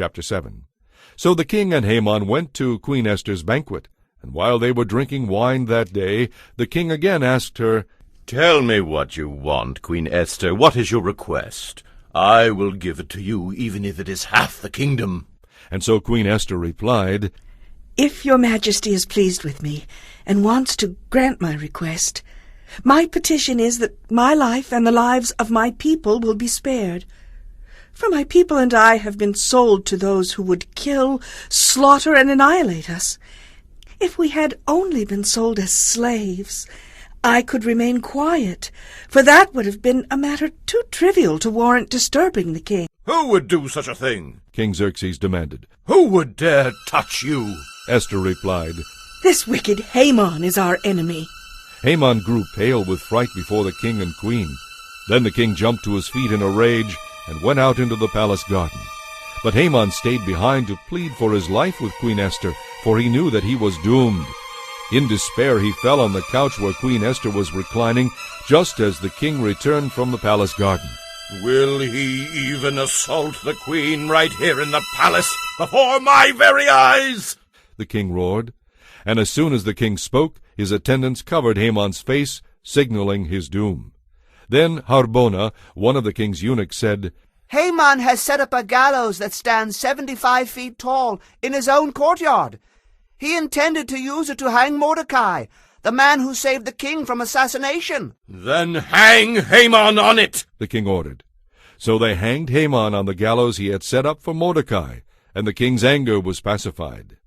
chapter 7. So the king and Haman went to Queen Esther's banquet, and while they were drinking wine that day, the king again asked her, "Tell me what you want, Queen Esther. What is your request? I will give it to you, even if it is half the kingdom." And so Queen Esther replied, "If your majesty is pleased with me and wants to grant my request, my petition is that my life and the lives of my people will be spared. For my people and I have been sold to those who would kill, slaughter, and annihilate us. If we had only been sold as slaves, I could remain quiet, for that would have been a matter too trivial to warrant disturbing the king." "Who would do such a thing?" King Xerxes demanded. "Who would dare touch you?" Esther replied, "This wicked Haman is our enemy." Haman grew pale with fright before the king and queen. Then the king jumped to his feet in a rage and went out into the palace garden. But Haman stayed behind to plead for his life with Queen Esther, for he knew that he was doomed. In despair he fell on the couch where Queen Esther was reclining, just as the king returned from the palace garden. "Will he even assault the queen right here in the palace, before my very eyes?" the king roared. And as soon as the king spoke, his attendants covered Haman's face, signaling his doom. Then Harbona, one of the king's eunuchs, said, "Haman has set up a gallows that stands 75 feet tall in his own courtyard. He intended to use it to hang Mordecai, the man who saved the king from assassination." "Then hang Haman on it," the king ordered. So they hanged Haman on the gallows he had set up for Mordecai, and the king's anger was pacified.